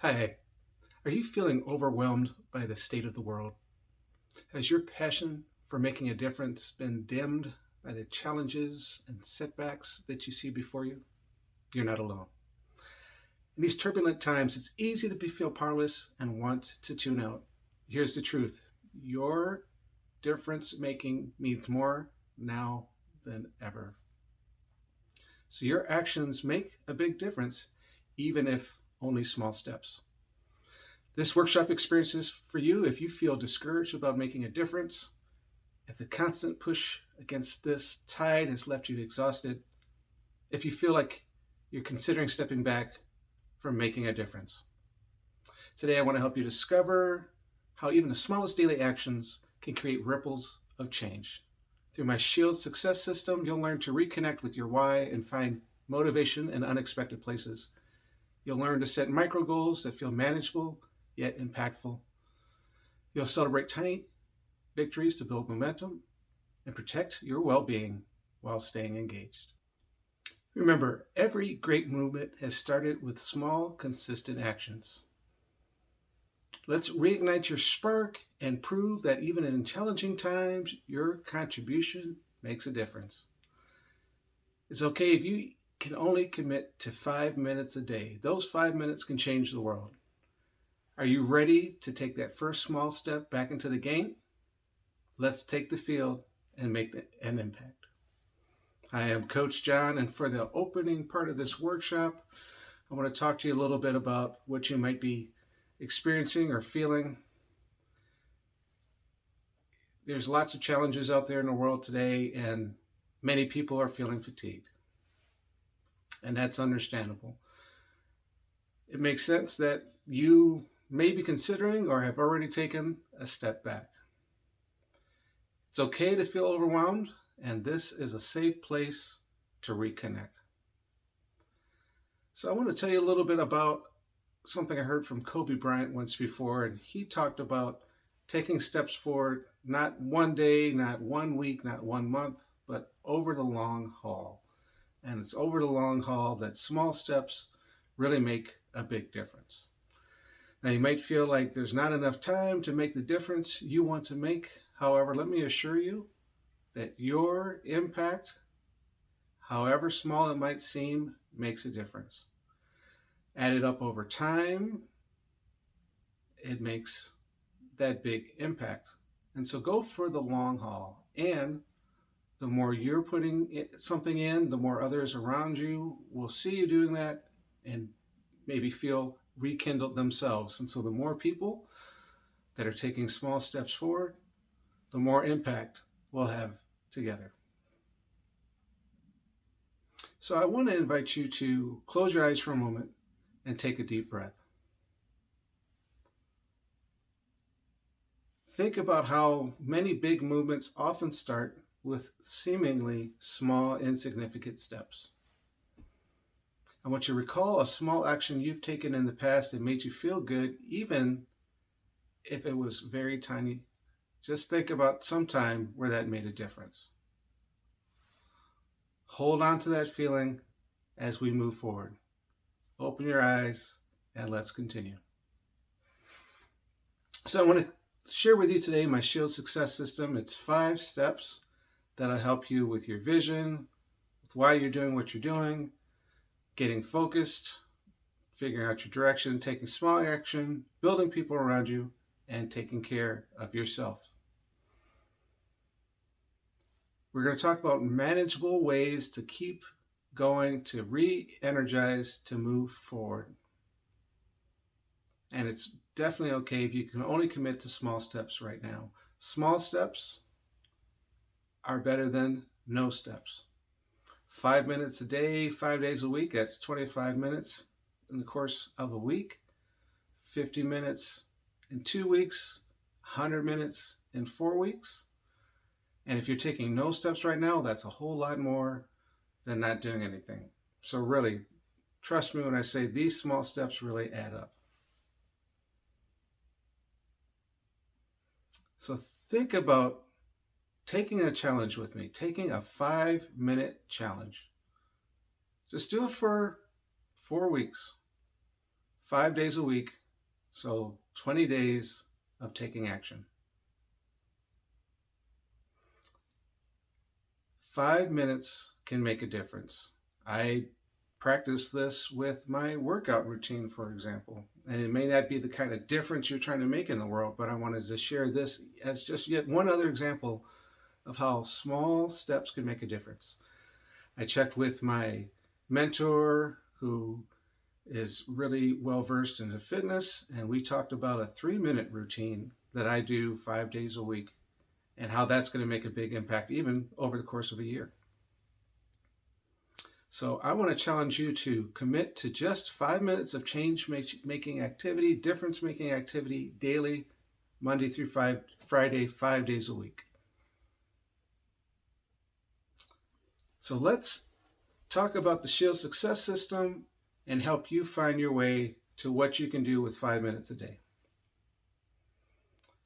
Hi, are you feeling overwhelmed by the state of the world? Has your passion for making a difference been dimmed by the challenges and setbacks that you see before you? You're not alone. In these turbulent times, it's easy to feel powerless and want to tune out. Here's the truth: your difference making means more now than ever. So your actions make a big difference, even if only small steps. This workshop experience is for you if you feel discouraged about making a difference, if the constant push against this tide has left you exhausted, if you feel like you're considering stepping back from making a difference. Today, I want to help you discover how even the smallest daily actions can create ripples of change. Through my Shield Success System, you'll learn to reconnect with your why and find motivation in unexpected places. You'll learn to set micro goals that feel manageable yet impactful. You'll celebrate tiny victories to build momentum and protect your well-being while staying engaged. Remember, every great movement has started with small, consistent actions. Let's reignite your spark and prove that even in challenging times, your contribution makes a difference. It's okay if you can only commit to 5 minutes a day. Those 5 minutes can change the world. Are you ready to take that first small step back into the game? Let's take the field and make an impact. I am Coach John, and for the opening part of this workshop, I want to talk to you a little bit about what you might be experiencing or feeling. There's lots of challenges out there in the world today, and many people are feeling fatigued. And that's understandable. It makes sense that you may be considering or have already taken a step back. It's okay to feel overwhelmed, and this is a safe place to reconnect. So I want to tell you a little bit about something I heard from Kobe Bryant once before, and he talked about taking steps forward, not one day, not 1 week, not 1 month, but over the long haul. And it's over the long haul that small steps really make a big difference. Now, you might feel like there's not enough time to make the difference you want to make. However, let me assure you that your impact, however small it might seem, makes a difference. Added up over time, it makes that big impact. And so go for the long haul. And the more you're putting something in, the more others around you will see you doing that and maybe feel rekindled themselves. And so the more people that are taking small steps forward, the more impact we'll have together. So I want to invite you to close your eyes for a moment and take a deep breath. Think about how many big movements often start with seemingly small, insignificant steps. I want you to recall a small action you've taken in the past that made you feel good, even if it was very tiny. Just think about some time where that made a difference. Hold on to that feeling as we move forward. Open your eyes and let's continue. So I want to share with you today my Shield Success System. It's 5 steps that'll help you with your vision, with why you're doing what you're doing, getting focused, figuring out your direction, taking small action, building people around you, and taking care of yourself. We're going to talk about manageable ways to keep going, to re-energize, to move forward. And it's definitely okay if you can only commit to small steps right now. Small steps are better than no steps. 5 minutes a day, 5 days a week, that's 25 minutes in the course of a week. 50 minutes in 2 weeks, 100 minutes in 4 weeks. And if you're taking no steps right now, that's a whole lot more than not doing anything. So really, trust me when I say these small steps really add up. So think about taking a challenge with me, taking a 5-minute challenge. Just do it for 4 weeks. 5 days a week, so 20 days of taking action. 5 minutes can make a difference. I practice this with my workout routine, for example. And it may not be the kind of difference you're trying to make in the world, but I wanted to share this as just yet one other example of how small steps can make a difference. I checked with my mentor, who is really well versed into fitness, and we talked about a 3-minute routine that I do 5 days a week and how that's going to make a big impact even over the course of a year. So I want to challenge you to commit to just 5 minutes of change making activity, difference making activity daily, Monday through Friday, 5 days a week. So let's talk about the Shield Success System and help you find your way to what you can do with 5 minutes a day.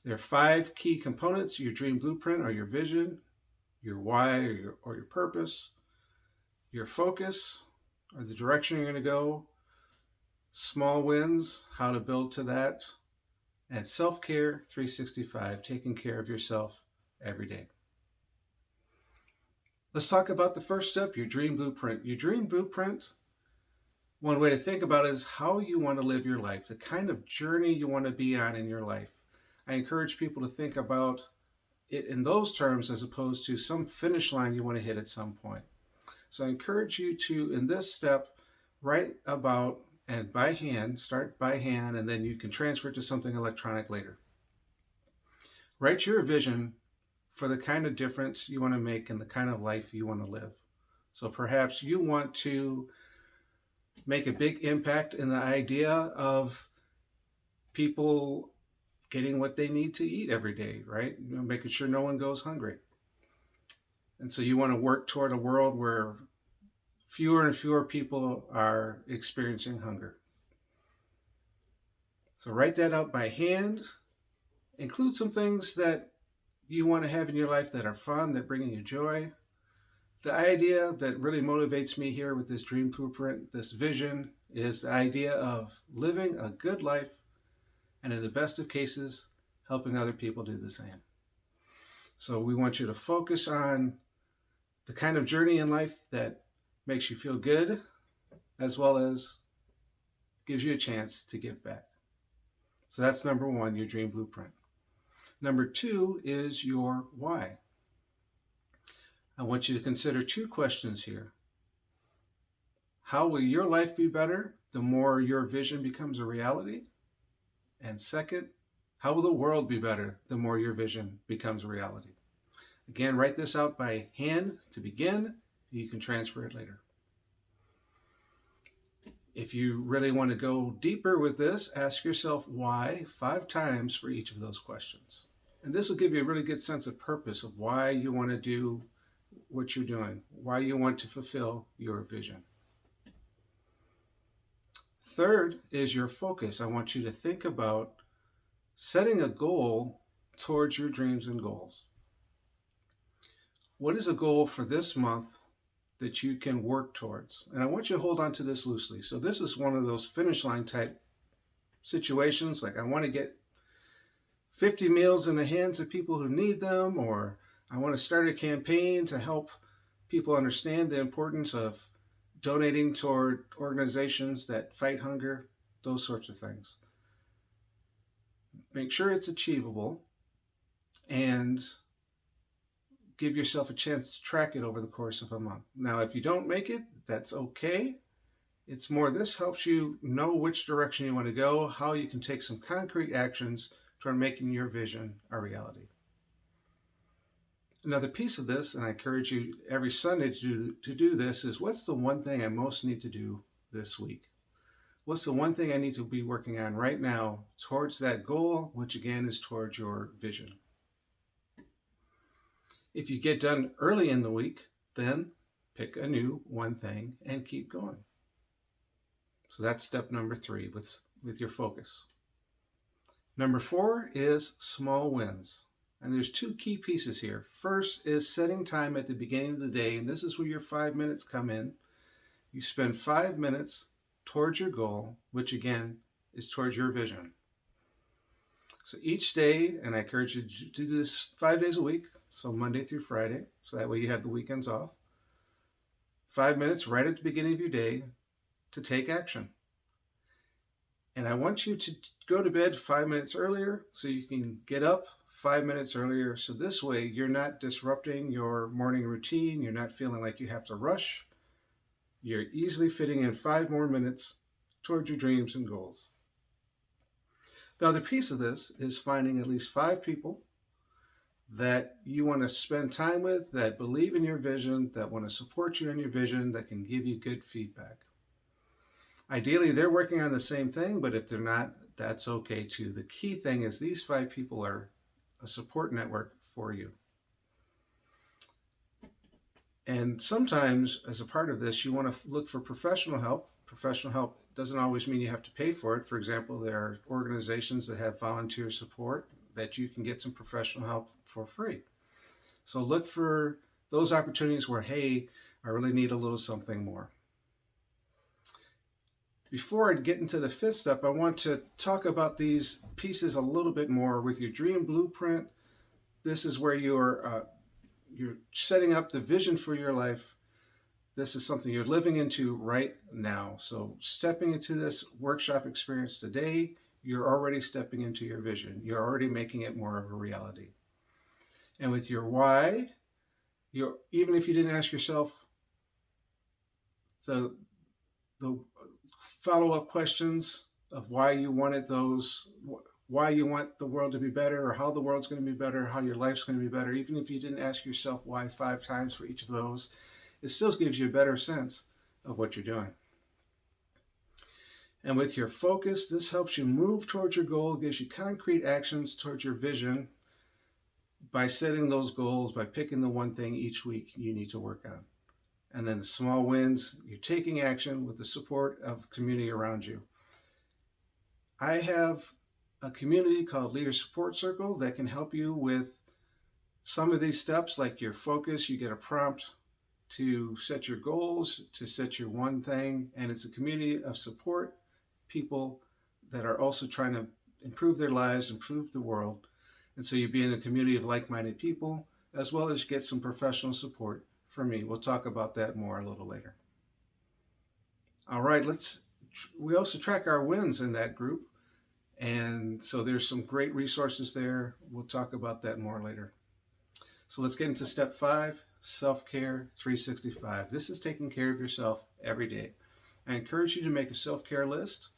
There are 5 key components: your dream blueprint or your vision, your why or your purpose, your focus or the direction you're going to go, small wins, how to build to that, and self-care 365, taking care of yourself every day. Let's talk about the first step, your dream blueprint. Your dream blueprint, one way to think about it is how you want to live your life, the kind of journey you want to be on in your life. I encourage people to think about it in those terms as opposed to some finish line you want to hit at some point. So I encourage you to, in this step, write about and by hand, start by hand, and then you can transfer it to something electronic later. Write your vision for the kind of difference you want to make and the kind of life you want to live. So perhaps you want to make a big impact in the idea of people getting what they need to eat every day, right? Making sure no one goes hungry. And so you want to work toward a world where fewer and fewer people are experiencing hunger. So write that out by hand. Include some things that you want to have in your life that are fun, that bring you joy. The idea that really motivates me here with this dream blueprint, this vision, is the idea of living a good life and, in the best of cases, helping other people do the same. So we want you to focus on the kind of journey in life that makes you feel good, as well as gives you a chance to give back. So that's number 1, your dream blueprint. Number 2 is your why. I want you to consider 2 questions here. How will your life be better the more your vision becomes a reality? And second, how will the world be better the more your vision becomes a reality? Again, write this out by hand to begin. You can transfer it later. If you really want to go deeper with this, ask yourself why 5 times for each of those questions. And this will give you a really good sense of purpose of why you want to do what you're doing, why you want to fulfill your vision. Third is your focus. I want you to think about setting a goal towards your dreams and goals. What is a goal for this month that you can work towards? And I want you to hold on to this loosely. So this is one of those finish line type situations, like I want to get 50 meals in the hands of people who need them, or I want to start a campaign to help people understand the importance of donating toward organizations that fight hunger, those sorts of things. Make sure it's achievable and give yourself a chance to track it over the course of a month. Now, if you don't make it, that's okay. It's more, this helps you know which direction you want to go, how you can take some concrete actions toward making your vision a reality. Another piece of this, and I encourage you every Sunday to do this, is what's the one thing I most need to do this week? What's the one thing I need to be working on right now towards that goal, which again is towards your vision? If you get done early in the week, then pick a new one thing and keep going. So that's step number 3 with your focus. Number 4 is small wins. And there's 2 key pieces here. First is setting time at the beginning of the day, and this is where your 5 minutes come in. You spend 5 minutes towards your goal, which again is towards your vision. So each day, and I encourage you to do this 5 days a week, so Monday through Friday, so that way you have the weekends off. 5 minutes right at the beginning of your day to take action. And I want you to go to bed 5 minutes earlier so you can get up 5 minutes earlier. So this way you're not disrupting your morning routine. You're not feeling like you have to rush. You're easily fitting in 5 more minutes towards your dreams and goals. The other piece of this is finding at least 5 people that you want to spend time with, that believe in your vision, that want to support you in your vision, that can give you good feedback. Ideally, they're working on the same thing, but if they're not, that's okay too. The key thing is these 5 people are a support network for you. And sometimes, as a part of this, you want to look for professional help. Professional help doesn't always mean you have to pay for it. For example, there are organizations that have volunteer support that you can get some professional help for free. So look for those opportunities where, hey, I really need a little something more. Before I get into the 5th step, I want to talk about these pieces a little bit more with your dream blueprint. This is where you're setting up the vision for your life. This is something you're living into right now. So stepping into this workshop experience today, you're already stepping into your vision. You're already making it more of a reality. And with your why, even if you didn't ask yourself the follow-up questions of why you wanted those, why you want the world to be better, or how the world's going to be better, how your life's going to be better, even if you didn't ask yourself why 5 times for each of those, it still gives you a better sense of what you're doing. And with your focus, this helps you move towards your goal, gives you concrete actions towards your vision by setting those goals, by picking the one thing each week you need to work on. And then the small wins, you're taking action with the support of community around you. I have a community called Leader Support Circle that can help you with some of these steps, like your focus. You get a prompt to set your goals, to set your one thing, and it's a community of support people that are also trying to improve their lives, improve the world. And so you be in a community of like-minded people, as well as get some professional support from me. We'll talk about that more a little later. All right, we also track our wins in that group. And so there's some great resources there. We'll talk about that more later. So let's get into step 5, self-care 365. This is taking care of yourself every day. I encourage you to make a self-care list.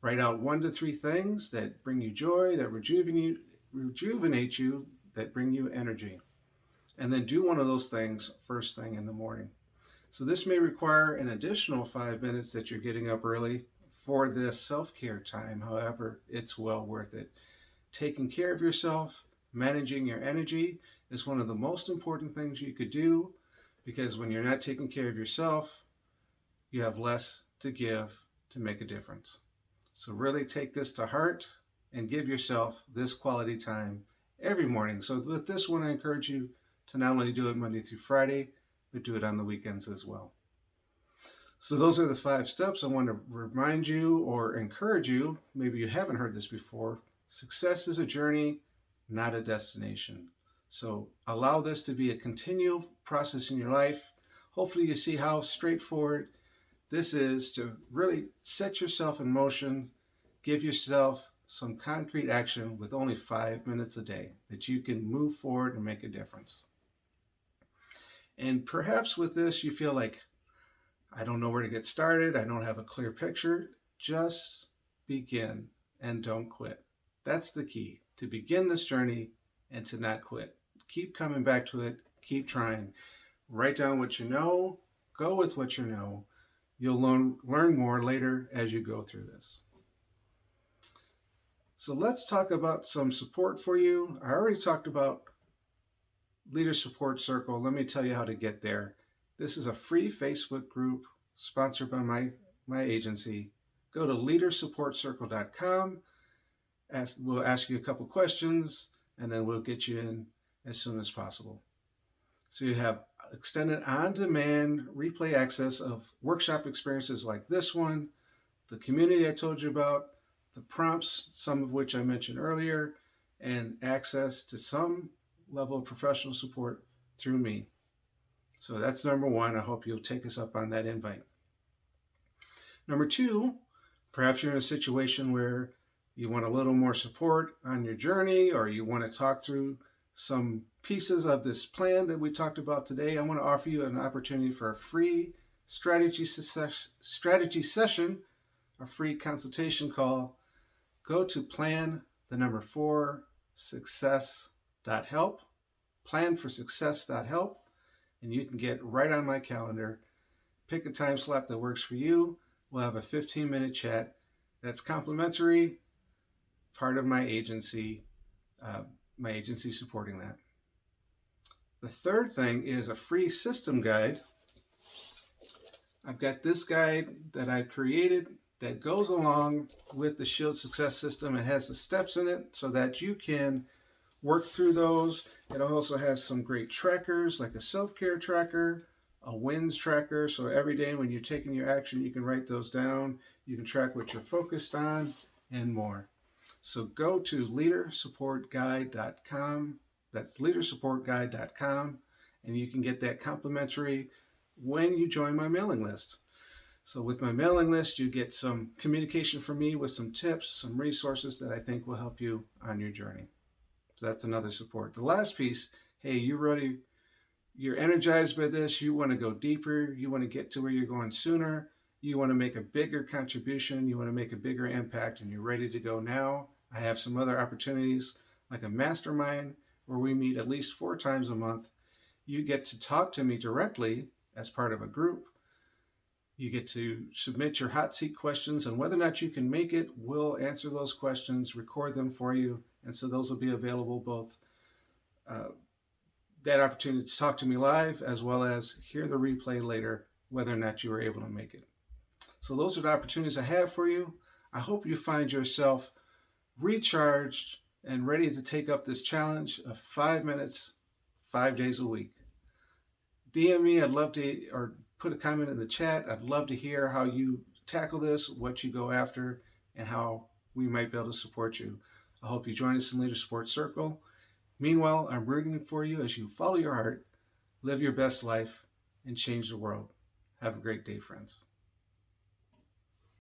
Write out 1 to 3 things that bring you joy, that rejuvenate you, that bring you energy. And then do one of those things first thing in the morning. So this may require an additional 5 minutes that you're getting up early for this self-care time. However, it's well worth it. Taking care of yourself, managing your energy is one of the most important things you could do, because when you're not taking care of yourself, you have less to give to make a difference. So really take this to heart and give yourself this quality time every morning. So with this one, I encourage you to not only do it Monday through Friday, but do it on the weekends as well. So those are the 5 steps. I want to remind you or encourage you, maybe you haven't heard this before, success is a journey, not a destination. So allow this to be a continual process in your life. Hopefully you see how straightforward this is to really set yourself in motion, give yourself some concrete action with only 5 minutes a day that you can move forward and make a difference. And perhaps with this, you feel like, I don't know where to get started. I don't have a clear picture. Just begin and don't quit. That's the key, to begin this journey and to not quit. Keep coming back to it. Keep trying. Write down what you know. Go with what you know. You'll learn more later as you go through this. So let's talk about some support for you. I already talked about Leader Support Circle. Let me tell you how to get there. This is a free Facebook group sponsored by my agency. Go to leadersupportcircle.com. We'll ask you a couple questions, and then we'll get you in as soon as possible. So you have extended on-demand replay access of workshop experiences like this one, the community I told you about, the prompts, some of which I mentioned earlier, and access to some level of professional support through me. So that's number one. I hope you'll take us up on that invite. Number two, perhaps you're in a situation where you want a little more support on your journey, or you want to talk through some pieces of this plan that we talked about today. I want to offer you an opportunity for a free strategy session, a free consultation call. Go to plansuccess.help, planforsuccess.help, and you can get right on my calendar. Pick a time slot that works for you. We'll have a 15-minute chat that's complimentary, part of my agency supporting that. The third thing is a free system guide. I've got this guide that I created that goes along with the Shield Success System. It has the steps in it so that you can work through those. It also has some great trackers like a self-care tracker, a wins tracker. So every day when you're taking your action, you can write those down. You can track what you're focused on and more. So go to leadersupportguide.com. That's leadersupportguide.com. And you can get that complimentary when you join my mailing list. So with my mailing list, you get some communication from me with some tips, some resources that I think will help you on your journey. So that's another support. The last piece, hey, you're energized by this, you want to go deeper, you want to get to where you're going sooner, you want to make a bigger contribution, you want to make a bigger impact, and you're ready to go now. I have some other opportunities like a mastermind where we meet at least 4 times a month. You get to talk to me directly as part of a group. You get to submit your hot seat questions, and whether or not you can make it, we'll answer those questions, record them for you. And so those will be available both that opportunity to talk to me live as well as hear the replay later, whether or not you were able to make it. So those are the opportunities I have for you. I hope you find yourself recharged and ready to take up this challenge of 5 minutes, 5 days a week. DM me, I'd love to, or put a comment in the chat. I'd love to hear how you tackle this, what you go after, and how we might be able to support you. I hope you join us in Leader Support Circle. Meanwhile, I'm rooting for you as you follow your heart, live your best life, and change the world. Have a great day, friends.